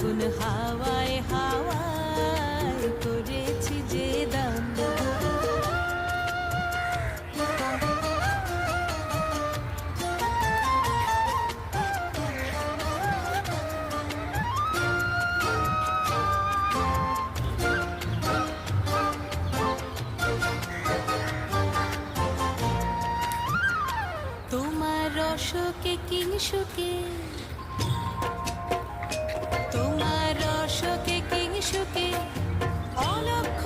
আগুন হাওয়ায় হাওয়ায় করেছি যে দাম। তোমার রসকে কিংসুকে, তোমার রসকে কিংসুকে অলক্ষ